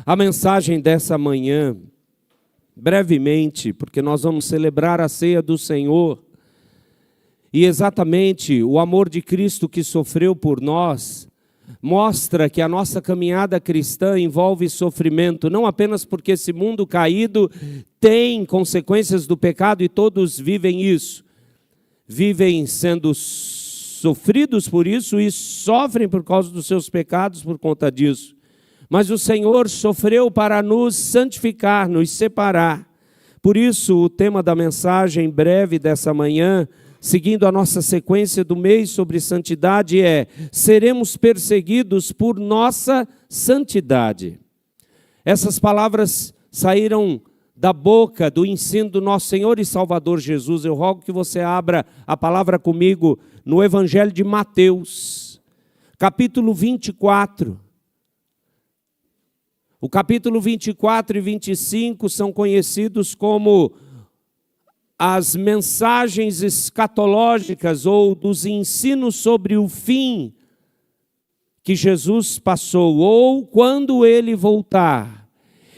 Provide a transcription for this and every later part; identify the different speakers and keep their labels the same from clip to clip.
Speaker 1: A mensagem dessa manhã, brevemente, porque nós vamos celebrar a ceia do Senhor, e exatamente o amor de Cristo que sofreu por nós, mostra que a nossa caminhada cristã envolve sofrimento, não apenas porque esse mundo caído tem consequências do pecado e todos vivem isso, vivem sendo sofridos por isso e sofrem por causa dos seus pecados por conta disso. Mas o Senhor sofreu para nos santificar, nos separar. Por isso, o tema da mensagem breve dessa manhã, seguindo a nossa sequência do mês sobre santidade, é: seremos perseguidos por nossa santidade. Essas palavras saíram da boca do ensino do nosso Senhor e Salvador Jesus. Eu rogo que você abra a palavra comigo no Evangelho de Mateus, capítulo 24. O capítulo 24 e 25 são conhecidos como as mensagens escatológicas ou dos ensinos sobre o fim que Jesus passou, ou quando ele voltar.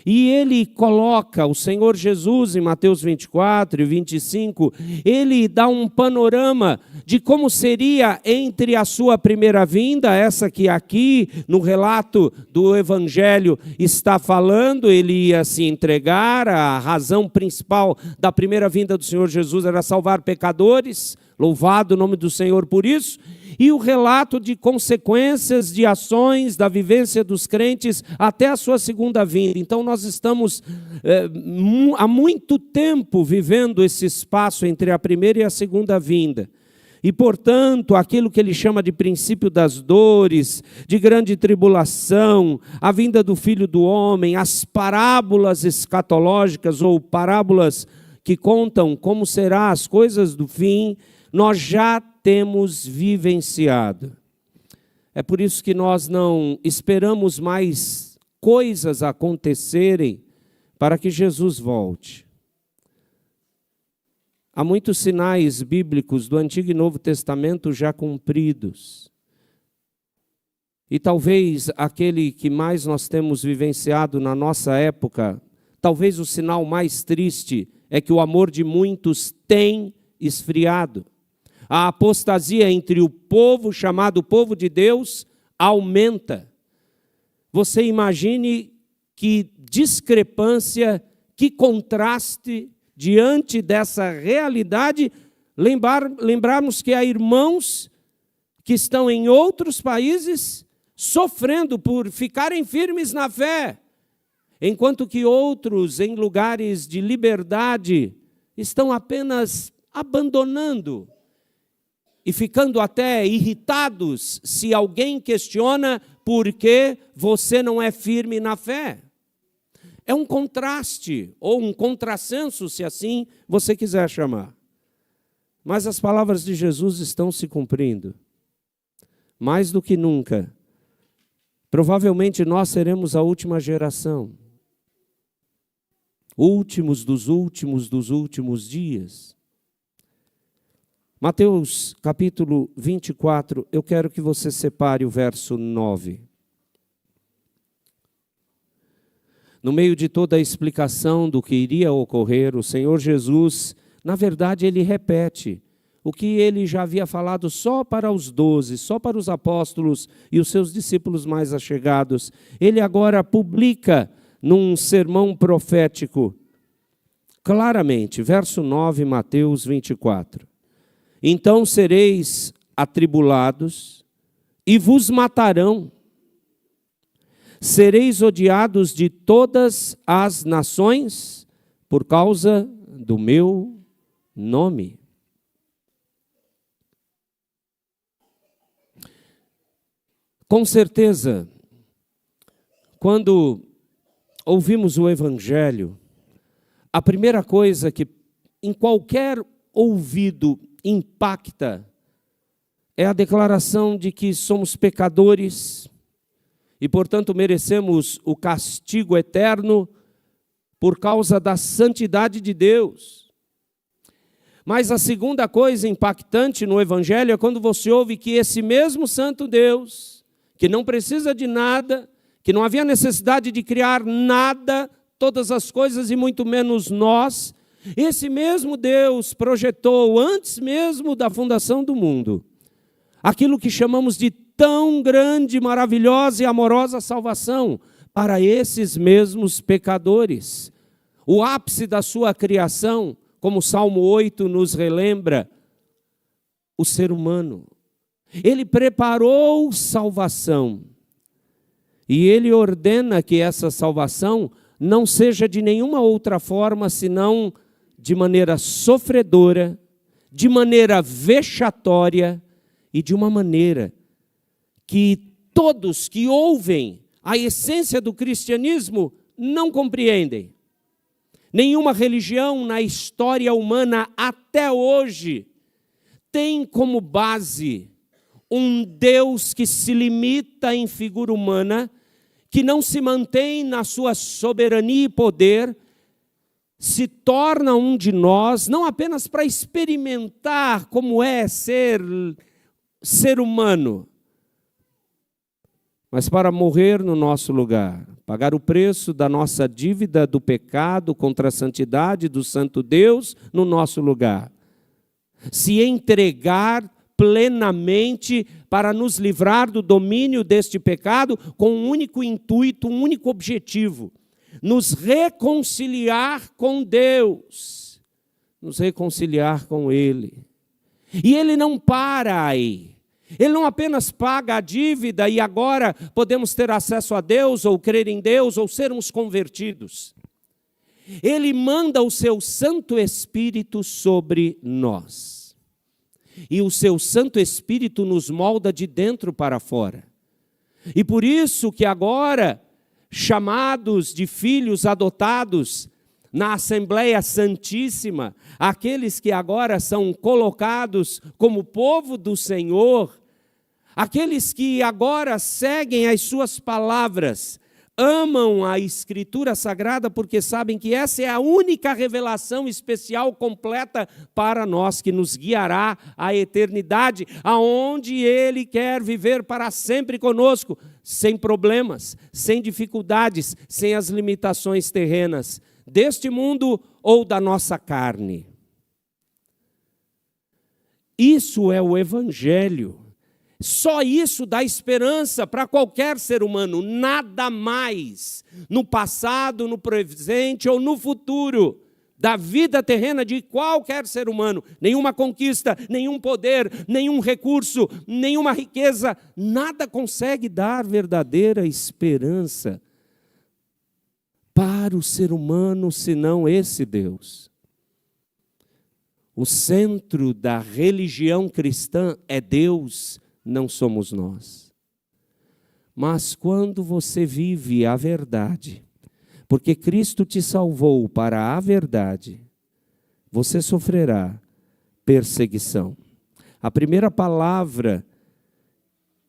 Speaker 1: E ele coloca, o Senhor Jesus, em Mateus 24 e 25, ele dá um panorama de como seria entre a sua primeira vinda, essa que aqui no relato do Evangelho está falando, ele ia se entregar, a razão principal da primeira vinda do Senhor Jesus era salvar pecadores, louvado o nome do Senhor por isso, e o relato de consequências, de ações, da vivência dos crentes até a sua segunda vinda. Então nós estamos há muito tempo vivendo esse espaço entre a primeira e a segunda vinda. E, portanto, aquilo que ele chama de princípio das dores, de grande tribulação, a vinda do Filho do Homem, as parábolas escatológicas ou parábolas que contam como serão as coisas do fim, nós já temos vivenciado. É por isso que nós não esperamos mais coisas acontecerem para que Jesus volte. Há muitos sinais bíblicos do Antigo e Novo Testamento já cumpridos. E talvez aquele que mais nós temos vivenciado na nossa época, talvez o sinal mais triste é que o amor de muitos tem esfriado. A apostasia entre o povo chamado povo de Deus aumenta. Você imagine que discrepância, que contraste diante dessa realidade, lembrarmos que há irmãos que estão em outros países sofrendo por ficarem firmes na fé, enquanto que outros em lugares de liberdade estão apenas abandonando e ficando até irritados se alguém questiona por que você não é firme na fé. É um contraste, ou um contrassenso, se assim você quiser chamar. Mas as palavras de Jesus estão se cumprindo. Mais do que nunca. Provavelmente nós seremos a última geração. Últimos dos últimos dias. Mateus capítulo 24, eu quero que você separe o verso 9. No meio de toda a explicação do que iria ocorrer, o Senhor Jesus, na verdade, ele repete o que ele já havia falado só para os 12, só para os apóstolos e os seus discípulos mais achegados. Ele agora publica num sermão profético, claramente, verso 9, Mateus 24. Então sereis atribulados e vos matarão. Sereis odiados de todas as nações por causa do meu nome. Com certeza, quando ouvimos o Evangelho, a primeira coisa que em qualquer ouvido impacta é a declaração de que somos pecadores e, portanto, merecemos o castigo eterno por causa da santidade de Deus. Mas a segunda coisa impactante no Evangelho é quando você ouve que esse mesmo santo Deus, que não precisa de nada, que não havia necessidade de criar nada, todas as coisas e muito menos nós, esse mesmo Deus projetou antes mesmo da fundação do mundo aquilo que chamamos de tão grande, maravilhosa e amorosa salvação para esses mesmos pecadores. O ápice da sua criação, como o Salmo 8 nos relembra, o ser humano. Ele preparou salvação e ele ordena que essa salvação não seja de nenhuma outra forma senão de maneira sofredora, de maneira vexatória e de uma maneira que todos que ouvem a essência do cristianismo não compreendem. Nenhuma religião na história humana até hoje tem como base um Deus que se limita em figura humana, que não se mantém na sua soberania e poder, se torna um de nós, não apenas para experimentar como é ser humano, mas para morrer no nosso lugar, pagar o preço da nossa dívida do pecado contra a santidade do santo Deus no nosso lugar. Se entregar plenamente para nos livrar do domínio deste pecado com um único intuito, um único objetivo: nos reconciliar com Deus, nos reconciliar com Ele. E Ele não para aí. Ele não apenas paga a dívida e agora podemos ter acesso a Deus, ou crer em Deus, ou sermos convertidos. Ele manda o seu Santo Espírito sobre nós. E o seu Santo Espírito nos molda de dentro para fora. E por isso que agora, chamados de filhos adotados na Assembleia Santíssima, aqueles que agora são colocados como povo do Senhor, aqueles que agora seguem as suas palavras, amam a Escritura Sagrada porque sabem que essa é a única revelação especial completa para nós, que nos guiará à eternidade, aonde Ele quer viver para sempre conosco, sem problemas, sem dificuldades, sem as limitações terrenas deste mundo ou da nossa carne. Isso é o Evangelho. Só isso dá esperança para qualquer ser humano, nada mais, no passado, no presente ou no futuro, da vida terrena de qualquer ser humano. Nenhuma conquista, nenhum poder, nenhum recurso, nenhuma riqueza, nada consegue dar verdadeira esperança para o ser humano, senão esse Deus. O centro da religião cristã é Deus, não somos nós. Mas quando você vive a verdade, porque Cristo te salvou para a verdade, você sofrerá perseguição. A primeira palavra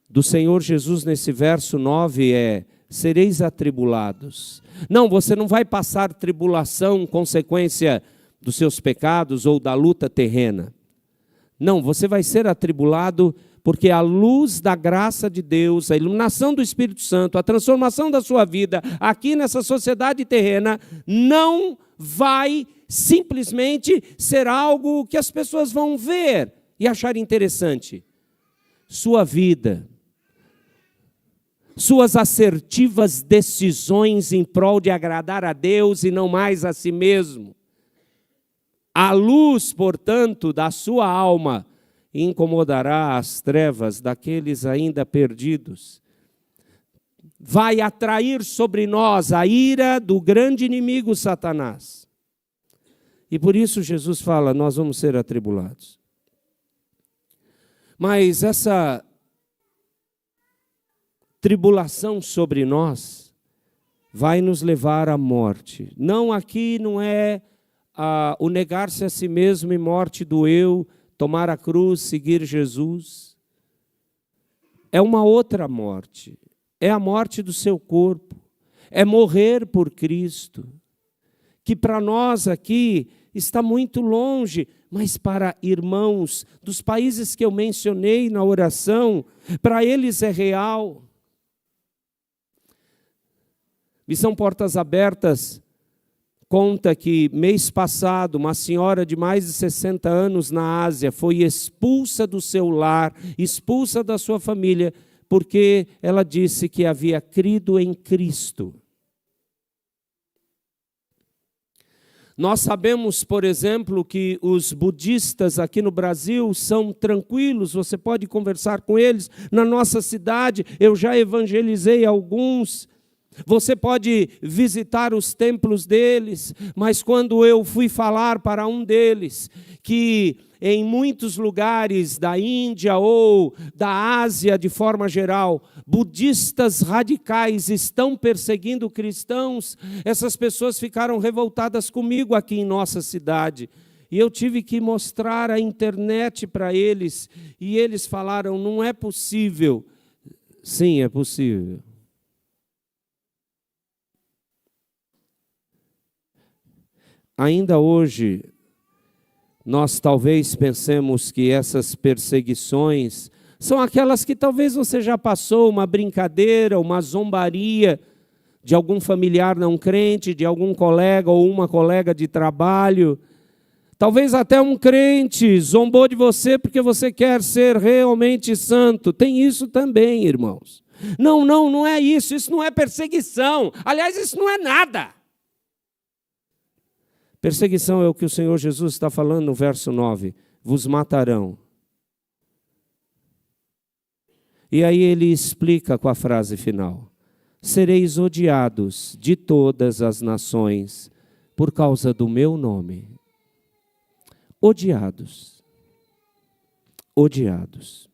Speaker 1: do Senhor Jesus nesse verso 9 é: sereis atribulados. Não, você não vai passar tribulação consequência dos seus pecados ou da luta terrena. Não, você vai ser atribulado porque a luz da graça de Deus, a iluminação do Espírito Santo, a transformação da sua vida aqui nessa sociedade terrena, não vai simplesmente ser algo que as pessoas vão ver e achar interessante. Sua vida, suas assertivas decisões em prol de agradar a Deus e não mais a si mesmo. A luz, portanto, da sua alma incomodará as trevas daqueles ainda perdidos. Vai atrair sobre nós a ira do grande inimigo Satanás. E por isso Jesus fala: nós vamos ser atribulados. Mas essa tribulação sobre nós vai nos levar à morte. Não, aqui não é o negar-se a si mesmo e morte do eu, tomar a cruz, seguir Jesus. É uma outra morte. É a morte do seu corpo. É morrer por Cristo. Que para nós aqui está muito longe, mas para irmãos dos países que eu mencionei na oração, para eles é real. Missão Portas Abertas conta que, mês passado, uma senhora de mais de 60 anos na Ásia foi expulsa do seu lar, expulsa da sua família, porque ela disse que havia crido em Cristo. Nós sabemos, por exemplo, que os budistas aqui no Brasil são tranquilos, você pode conversar com eles. Na nossa cidade, eu já evangelizei alguns. Você pode visitar os templos deles, mas quando eu fui falar para um deles que em muitos lugares da Índia ou da Ásia, de forma geral, budistas radicais estão perseguindo cristãos, essas pessoas ficaram revoltadas comigo aqui em nossa cidade. E eu tive que mostrar a internet para eles, e eles falaram, não é possível. Sim, é possível. Ainda hoje, nós talvez pensemos que essas perseguições são aquelas que talvez você já passou, uma brincadeira, uma zombaria de algum familiar não crente, de algum colega ou uma colega de trabalho. Talvez até um crente zombou de você porque você quer ser realmente santo. Tem isso também, irmãos. Não é isso. Isso não é perseguição. Aliás, isso não é nada. Perseguição é o que o Senhor Jesus está falando no verso 9. Vos matarão. E aí ele explica com a frase final. Sereis odiados de todas as nações por causa do meu nome. Odiados. Odiados.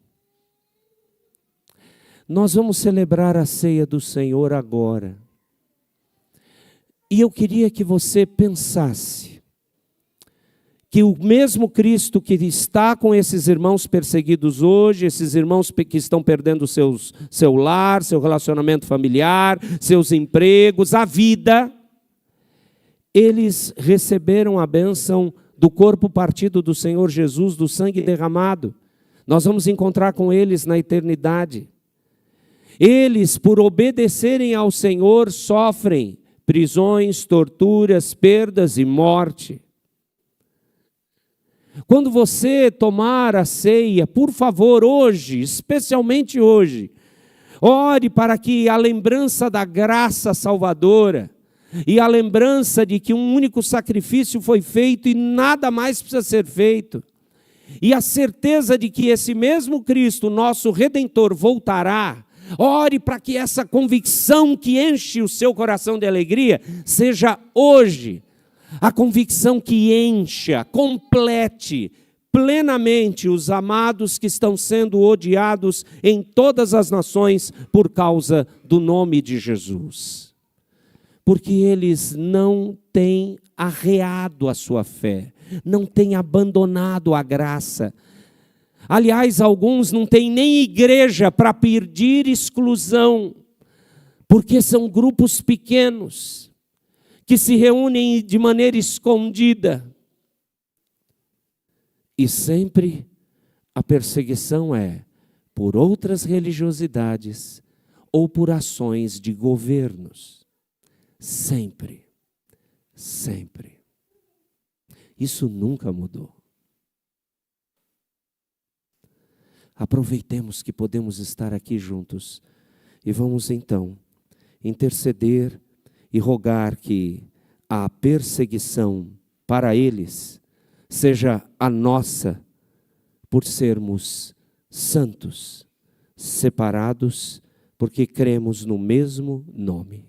Speaker 1: Nós vamos celebrar a ceia do Senhor agora. E eu queria que você pensasse que o mesmo Cristo que está com esses irmãos perseguidos hoje, esses irmãos que estão perdendo seu lar, seu relacionamento familiar, seus empregos, a vida, eles receberam a bênção do corpo partido do Senhor Jesus, do sangue derramado. Nós vamos encontrar com eles na eternidade. Eles, por obedecerem ao Senhor, sofrem prisões, torturas, perdas e morte. Quando você tomar a ceia, por favor, hoje, especialmente hoje, ore para que a lembrança da graça salvadora e a lembrança de que um único sacrifício foi feito e nada mais precisa ser feito, e a certeza de que esse mesmo Cristo, nosso Redentor, voltará. Ore para que essa convicção que enche o seu coração de alegria seja hoje a convicção que encha, complete plenamente os amados que estão sendo odiados em todas as nações por causa do nome de Jesus. Porque eles não têm arreado a sua fé, não têm abandonado a graça. Aliás, alguns não têm nem igreja para pedir exclusão, porque são grupos pequenos, que se reúnem de maneira escondida. E sempre a perseguição é por outras religiosidades ou por ações de governos. Sempre, sempre. Isso nunca mudou. Aproveitemos que podemos estar aqui juntos e vamos então interceder e rogar que a perseguição para eles seja a nossa, por sermos santos, separados, porque cremos no mesmo nome.